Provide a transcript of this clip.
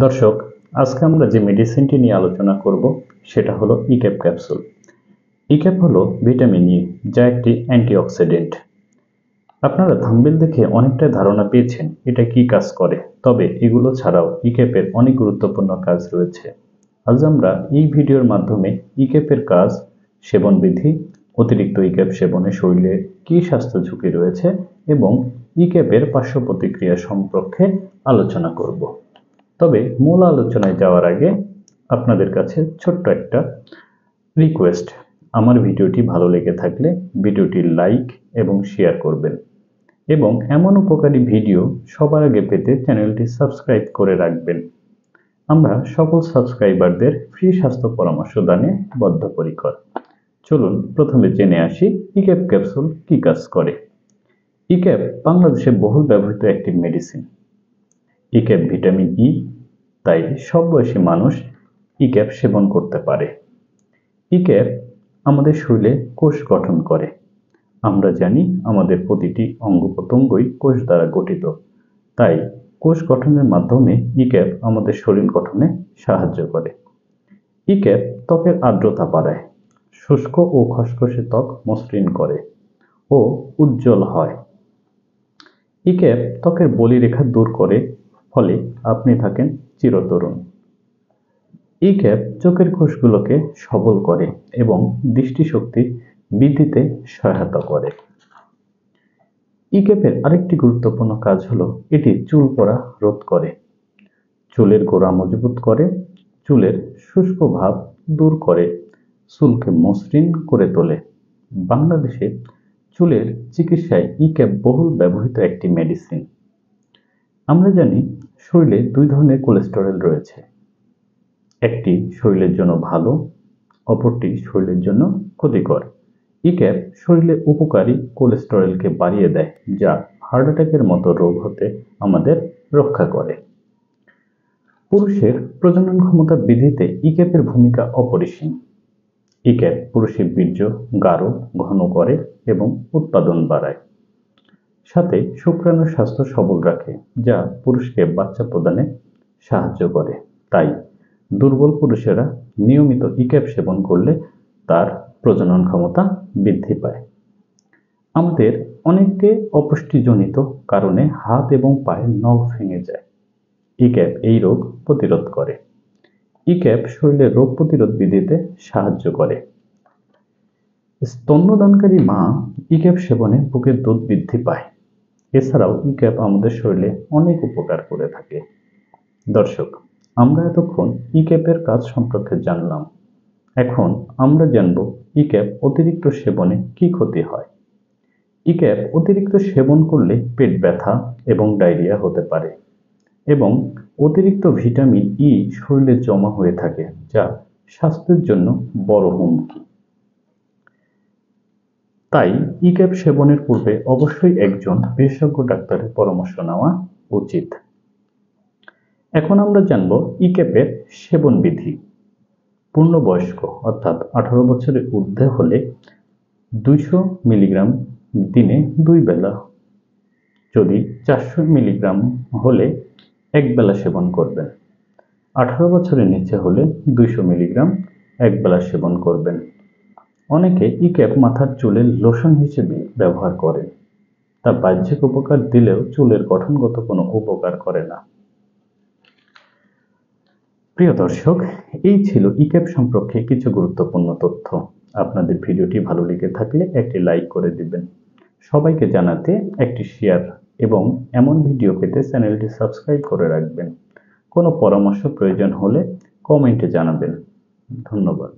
দর্শক, আজকে আমরা যে মেডিসিনটি নিয়ে আলোচনা করব সেটা হলো ইক্যাপ ক্যাপসুল। ইক্যাপ হলো ভিটামিন ই, যা একটি অ্যান্টিঅক্সিডেন্ট। আপনারা থাম্বনেল দেখে অনেকটাই ধারণা পেয়েছেন এটা কি কাজ করে, তবে এগুলো ছাড়াও ইক্যাপের অনেক গুরুত্বপূর্ণ কাজ রয়েছে। আজ আমরা এই ভিডিওর মাধ্যমে ইক্যাপের কাজ, সেবনবিধি, অতিরিক্ত ইক্যাপ সেবনে শরীরে কী স্বাস্থ্য ঝুঁকি রয়েছে এবং ইক্যাপের পার্শ্ব প্রতিক্রিয়া সম্পর্কে আলোচনা করব। তবে মূল আলোচনায় যাওয়ার আগে আপনাদের কাছে ছোট্ট একটা রিকোয়েস্ট, আমার ভিডিওটি ভালো লেগে থাকলে ভিডিওটি লাইক এবং শেয়ার করবেন এবং এমন উপকারী ভিডিও সবার আগে পেতে চ্যানেলটি সাবস্ক্রাইব করে রাখবেন। আমরা সকল সাবস্ক্রাইবারদের ফ্রি স্বাস্থ্য পরামর্শ দানে বদ্ধপরিকর। চলুন প্রথমে জেনে আসি ইক্যাপ ক্যাপসুল কি কাজ করে। ইক্যাপ বাংলাদেশে বহুল ব্যবহৃত একটি মেডিসিন। ইক্যাপ ভিটামিন ই, তাই সব বয়সী মানুষ ইক্যাপ সেবন করতে পারে। ইক্যাপ আমাদের শরীরে কোষ গঠন করে। আমরা জানি আমাদের প্রতিটি অঙ্গ প্রত্যঙ্গই কোষ দ্বারা গঠিত, তাই কোষ গঠনের মাধ্যমে ইক্যাপ আমাদের শরীর গঠনে সাহায্য করে। ইক্যাপ ত্বকের আর্দ্রতা বাড়ায়, শুষ্ক ও খসখসে ত্বক মসৃণ করে ও উজ্জ্বল হয়। ইক্যাপ ত্বকের বলিরেখা দূর করে, ফলে আপনি থাকেন চিরতরুণ। ইক্যাপ চোখের কোষগুলোকে সবল করে এবং দৃষ্টিশক্তি বৃদ্ধিতে সহায়তা করে। ইক্যাপের আরেকটি গুরুত্বপূর্ণ কাজ হলো এটি চুল পড়া রোধ করে, চুলের গোড়া মজবুত করে, চুলের শুষ্ক ভাব দূর করে, চুলকে মসৃণ করে তোলে। বাংলাদেশে চুলের চিকিৎসায় ইক্যাপ বহুল ব্যবহৃত একটি মেডিসিন। আমরা জানি শরীরে দুই ধরনের কোলেস্টেরল রয়েছে, একটি শরীরের জন্য ভালো, অপরটি শরীরের জন্য ক্ষতিকর। ইক্যাপ শরীরে উপকারী কোলেস্টেরলকে বাড়িয়ে দেয়, যা হার্ট অ্যাটাকের মতো রোগ হতে আমাদের রক্ষা করে। পুরুষের প্রজনন ক্ষমতা বৃদ্ধিতে ইক্যাপের ভূমিকা অপরিসীম। ইক্যাপ পুরুষের বীর্য গাঢ় ঘন করে এবং উৎপাদন বাড়ায়, সাথে শুক্রাণুর স্বাস্থ্য সবল রাখে, যা পুরুষকে বাচ্চা প্রদানে সাহায্য করে। তাই দুর্বল পুরুষেরা নিয়মিত ইক্যাপ সেবন করলে তার প্রজনন ক্ষমতা বৃদ্ধি পায়। আমাদের অনেকে অপুষ্টিজনিত কারণে হাত এবং পায়ের নখ ভেঙে যায়। ইক্যাপ এই রোগ প্রতিরোধ করে। ইক্যাপ শরীরের রোগ প্রতিরোধ বৃদ্ধিতে সাহায্য করে। স্তন্যদানকারী মা ইক্যাপ সেবনে বুকের দুধ বৃদ্ধি পায়। এছাড়াও ইক্যাপ আমাদের শরীরে অনেক উপকার করে থাকে। দর্শক, আমরা এতক্ষণ ইক্যাপের কাজ সম্পর্কে জানলাম। এখন আমরা জানব ইক্যাপ অতিরিক্ত সেবনে কি ক্ষতি হয়। ইক্যাপ অতিরিক্ত সেবন করলে পেট ব্যথা এবং ডায়রিয়া হতে পারে এবং অতিরিক্ত ভিটামিন ই শরীরে জমা হয়ে থাকে, যা স্বাস্থ্যের জন্য বড় হুমকি। তাই ইক্যাপ সেবনের পূর্বে অবশ্যই একজন বিশেষজ্ঞ ডাক্তারের পরামর্শ নেওয়া উচিত। এখন আমরা জানব ইক্যাপের সেবন বিধি। পূর্ণবয়স্ক অর্থাৎ 18 বছরের ঊর্ধ্বে হলে 200 মিলিগ্রাম দিনে 2 বেলা, যদি 400 মিলিগ্রাম হলে 1 বেলা সেবন করবেন। 18 বছরের নিচে হলে 200 মিলিগ্রাম 1 বেলা সেবন করবেন। অনেকে ইক্যাপ মাথার চুলের লোশন হিসেবে ব্যবহার করেন, তা বাহ্যিক উপকার দিলেও চুলের গঠনগত কোনো উপকার করে না। প্রিয় দর্শক, এই ছিল ইক্যাপ সম্পর্কে কিছু গুরুত্বপূর্ণ তথ্য। আপনাদের ভিডিওটি ভালো লেগে থাকলে একটি লাইক করে দিবেন, সবাইকে জানাতে একটি শেয়ার এবং এমন ভিডিও পেতে চ্যানেলটি সাবস্ক্রাইব করে রাখবেন। কোনো পরামর্শ প্রয়োজন হলে কমেন্টে জানাবেন। ধন্যবাদ।